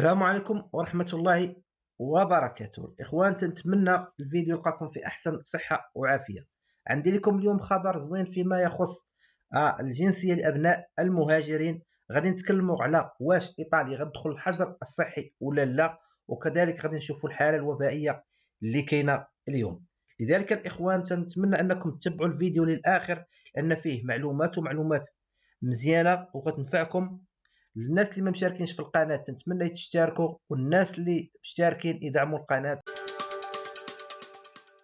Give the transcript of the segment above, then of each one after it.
السلام عليكم ورحمة الله وبركاته. الإخوان، تنتمنى الفيديو يلقاكم في أحسن صحة وعافية. عندي لكم اليوم خبر زوين فيما يخص الجنسية لأبناء المهاجرين. غادي نتكلموا على واش إيطاليا غتدخل الحجر الصحي ولا لا، وكذلك غادي نشوفوا الحالة الوبائية اللي كاينة اليوم. لذلك الإخوان تنتمنى أنكم تتبعوا الفيديو للآخر، لأن فيه معلومات مزيانة وغتنفعكم. الناس اللي ما مشاركينش في القناه تنتمنى تشتركوا، والناس اللي مشتركين يدعموا القناه.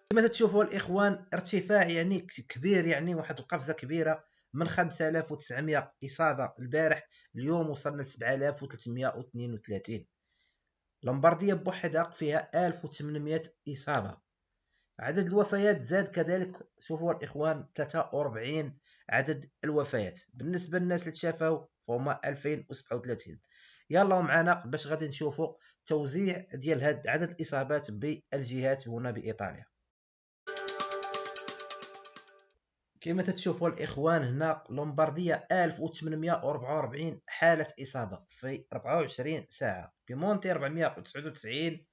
كما تشوفوا الاخوان، ارتفاع يعني كبير، يعني واحد القفزه كبيره من 5900 اصابه البارح، اليوم وصلنا ل 7332. لومبارديا بوحدها فيها 1800 اصابه. عدد الوفيات زاد كذلك، شوفوا الاخوان 43 عدد الوفيات. بالنسبه للناس اللي تشافوا فهما 2037. يلا معنا باش غادي نشوفوا توزيع ديال هاد عدد الاصابات بالجهات هنا بايطاليا. كما تتشوفوا الاخوان، هنا لومبارديا 1844 حاله اصابه في 24 ساعه، بيمونتي 499،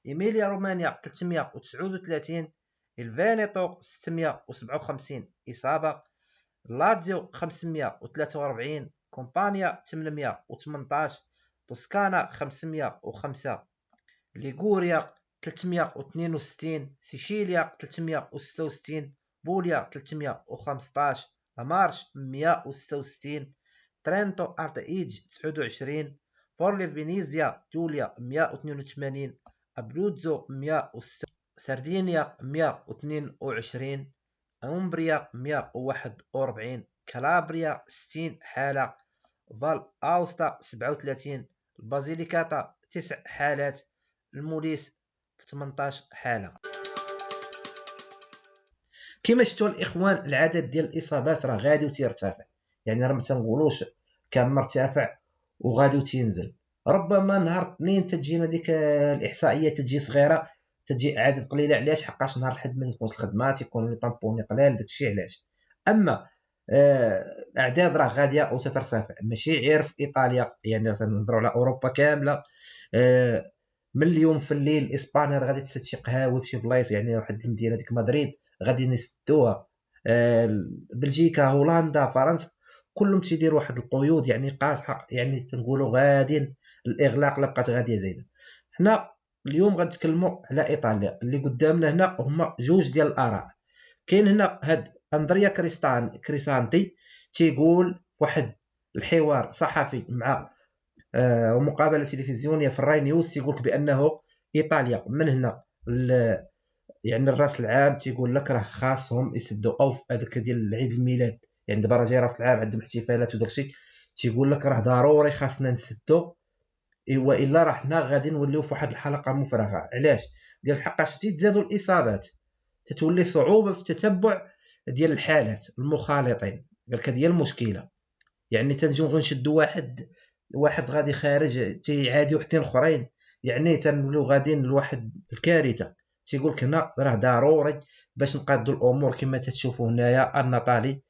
ايميليا رومانيا 339، الفينيتو 657 إصابة، لاتزيو 543، كومبانيا 818، توسكانا 505، ليغوريا 362، سيشيليا 366، بوليا 315، لامارش 166، ترينتو ارتيج 29، فورلي فينيزيا جوليا 182، ابروتزو 106، سردينيا 122، أمبريا 141، كالابريا 60 حالة، فال أوستا 37، البازيليكاتا 9 حالات، الموليس 18 حالة. كما شفتوا الإخوان، العدد ديال الإصابات راه غادي وتيرتفع، يعني راه ما تنقولوش كان مرتفع وغادي وتينزل. ربما نهار الاثنين تجينا ديك الإحصائية تجي صغيرة، تجي اعداد قليله. علاش؟ حقاش نهار الحد من تكون الخدمه تيكون لي طامبوني قلال، داكشي علاش. اما الاعداد راه غاديه وتترتفع، ماشي غير في ايطاليا، يعني تنهضروا على اوروبا كامله. من اليوم في الليل اسبانيا غادي تسد شي قهاوي في شي بلايص، يعني واحد المدينه ديك مدريد غادي يسدوها. بلجيكا، هولندا، فرنسا كلهم تيديروا واحد القيود يعني قاصحه، يعني تنقولوا غادي الاغلاق لا بقات غاديه زايده. حنا اليوم غنتكلموا على ايطاليا. اللي قدامنا هنا هما جوج ديال الاراء. كاين هنا هاد اندريا كريسانتي تيقول في واحد الحوار صحفي مع ومقابله تلفزيونيه في الراي نيوز، تيقول بانه ايطاليا من هنا يعني الراس العام تيقول لك راه خاصهم يسدوا، او في هذاك ديال عيد الميلاد، يعني دابا راه جاي راس العام عندهم احتفالات وداكشي، تيقول لك راه ضروري خاصنا نسدوا، والا راه حنا غادي نوليو في واحد الحلقه مفرغه. علاش؟ قال حقاش تزادوا الاصابات، تتولي صعوبه في التتبع ديال الحالات المخالطين. قال لك هذه هي المشكله، يعني تنجيو غنشدوا واحد غادي خارج تيعادي وحدين اخرين، يعني تنوليو غاديين لواحد الكارثه. تيقول لك هنا راه ضروري باش نقادوا الامور. كما تتشوفوا هنايا النطالي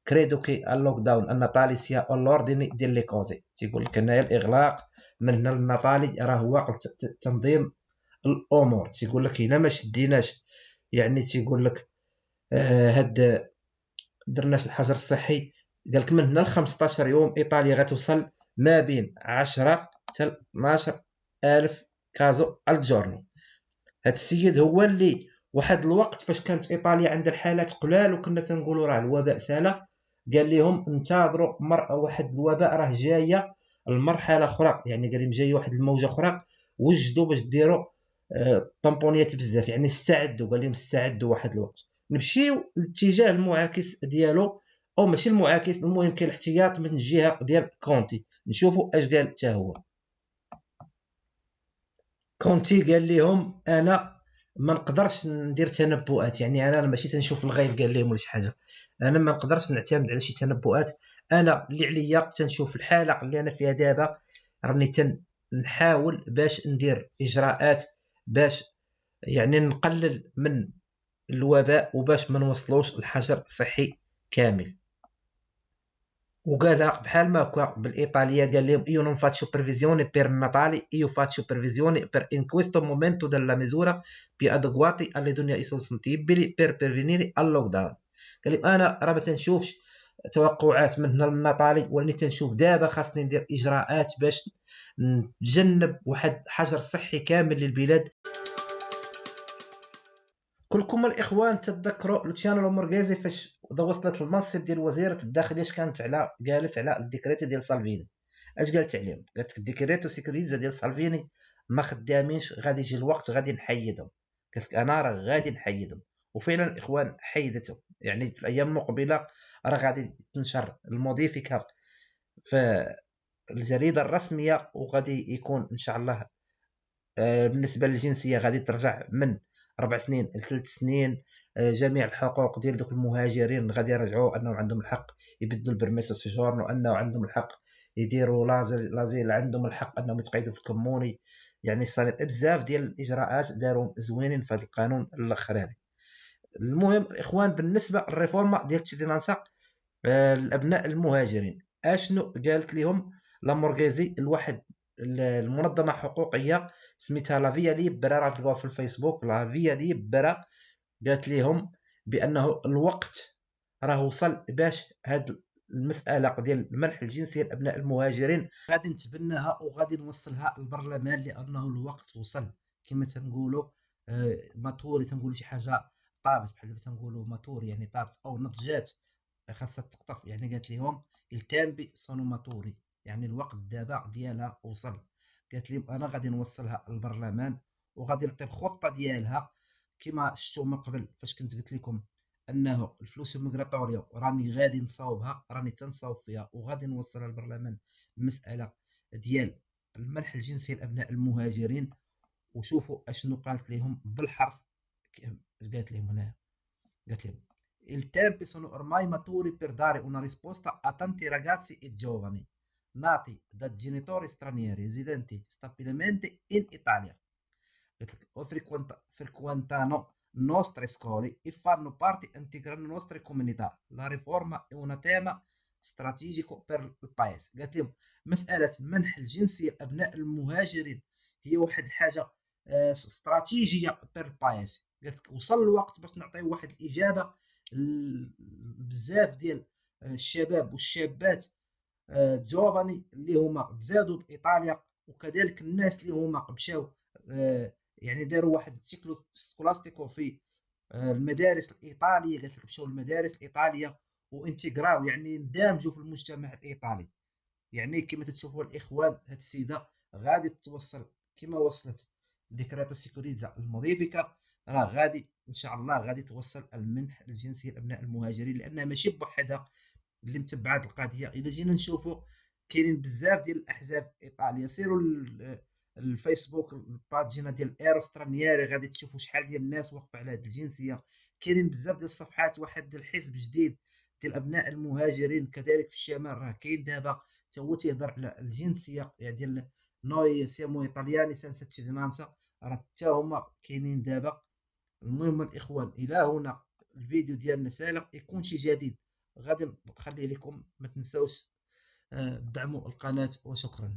كريدو كي اللوك داون النطالي سيا الاورديني ديال لي كوزي، تيقول لك هنايا الاغلاق من هنا للنطالي راه هو تنظيم الامور. تيقول لك الا ما شديناش، يعني تيقول لك هاد درناش الحجر الصحي، قال لك من هنا ل 15 يوم ايطاليا غتوصل ما بين 10 حتى 12 الف كازو الجورنو. هاد السيد هو اللي واحد الوقت فاش كانت ايطاليا عندها الحالات قلال وكنا تنقولوا راه الوباء سالا، قال لهم انتظروا واحد الوباء راه جايه المرحله اخرى، يعني قال لهم جايه واحد الموجه اخرى، وجدوا باش ديروا طامبونيات بزاف، يعني استعدوا. قال لهم استعدوا واحد الوقت. نمشيو الاتجاه المعاكس ديالو، او ماشي المعاكس، المهم كاين الاحتياط من الجهه ديال كونتي. نشوفوا اش قال حتى هو. كونتي قال لهم انا ما نقدرش ندير تنبؤات، يعني انا ماشي تنشوف الغيب قال لهم ولا شي حاجه، انا ما نقدرش نعتمد على شي تنبؤات. انا اللي عليا تنشوف الحاله اللي انا فيها دابا، راني تنحاول باش ندير اجراءات باش يعني نقلل من الوباء وباش ما نوصلوش الحجر الصحي كامل. وقالها بحال ما هكا بالايطاليه، قال لهم io non faccio previsioni per Natale, io faccio previsioni per in questo momento della misura più adeguati alle dunia sostenibili per prevenire اللوك داون. قال لهم انا راه ما تنشوفش توقعات من هنا للنطالي، ولكن تنشوف دابا خاصني ندير اجراءات باش نتجنب واحد حجر صحي كامل للبلاد. كلكم الاخوان تتذكروا لوتشيانو مورغيزي فاش وصلت المنصب ديال وزيره الداخليه اش كانت على، قالت على الديكريتو ديال سالفيني. اش قالت عليهم؟ قالت لك الديكريتو سيكوريزا ديال سالفيني ما خدامينش، غادي يجي الوقت غادي نحيدهم. قالت لك انا راه غادي نحيدهم. وفعلا الاخوان حيدتهم، يعني في الايام المقبله راه غادي تنشر الموديفيكا في الجريده الرسميه، وغادي يكون ان شاء الله بالنسبه للجنسيه غادي ترجع من 4 سنين ل 3 سنين. جميع الحقوق ديال دوك المهاجرين غادي يرجعوا انهم عندهم الحق يبدلوا البرميسو سيجورن، وانه عندهم الحق يديروا لازيل، عندهم الحق انهم يتقيدوا في الكموني. يعني صارت بزاف ديال الاجراءات داروا زوينين في هذا القانون الاخراني. المهم الاخوان بالنسبه للريفورما ديال التشيدينانسا الابناء المهاجرين، اشنو قالت لهم لامورغيزي؟ الواحد المنظمه حقوقيه سميتها لا فيا ليبرا، راه تلقاوها في الفيسبوك، لا فيا ليبرا، قالت لهم بانه الوقت راه وصل باش هاد المساله ديال منح الجنسيه لابناء المهاجرين غادي نتبناها وغادي نوصلها للبرلمان، لانه الوقت وصل. كما تنقولوا ماتوري، تنقولوا شي حاجه طابت، بحال دابا تنقولوا ماتوري يعني طابت او نضجات خاصها تقطف. يعني قالت لهم التامبي سونو ماتوري، يعني الوقت دابا ديالها وصل. قالت لهم انا غادي نوصلها للبرلمان وغادي نعطي الخطه ديالها. كما شفتوا من قبل فاش كنت قلت لكم انه الفلوس الميغراتوريا راني غادي نصاوبها، راني تنصاوب فيها وغادي نوصلها للبرلمان. المساله ديال المنح الجنسي لابناء المهاجرين. وشوفوا اشنو قالت لهم بالحرف. قالت لهم هنا، قالت لهم il tempi sono ormai maturi per dare una risposta a tanti ragazzi e giovani nati da genitori stranieri residenti stabilmente in Italia o frequentano nostre scuole e fanno parte integrante delle nostre comunità. La riforma è un tema strategico per il paese. قالت لهم مسألة منح الجنسية لأبناء المهاجرين هي واحد الحاجة استراتيجية بير البايس. قالت لك وصل الوقت باش نعطيو واحد الإجابة بزاف ديال الشباب والشابات جوفاني اللي هما تزادوا بايطاليا، وكذلك الناس اللي هما مشاو يعني داروا واحد السيكلو سكولاستيكو في المدارس الايطاليه. قالت لك مشاو للمدارس الايطاليه وانتغراو، يعني اندمجوا في المجتمع الايطالي. يعني كما تشوفوا الاخوان، هاد السيده غادي توصل كما وصلت ديكراتو سيكوريزا الموديفيكا، راه غادي ان شاء الله غادي توصل المنح الجنسي لابناء المهاجرين، لانها ماشي بوحدها اللي متبعه القضيه. الا جينا نشوفوا كاينين بزاف ديال الاحزاب في ايطاليا، سيروا الفيسبوك الباجينا ديال ايرو سترانييري غادي تشوفوا شحال ديال الناس واقفه على هذه الجنسيه. كاينين بزاف ديال الصفحات، واحد الحزب جديد ديال ابناء المهاجرين كذلك في الشمال راه كاين دابا حتى هو تيهضر على الجنسيه ديال نوي سيمو ايطالياني سانسا تشيدينانسا، راه حتى هما كاينين دابا. المهم الاخوان، الى هنا الفيديو ديالنا سالق، يكون شي جديد غادي نخليه لكم. ما تنساوش دعموا القناه وشكرا.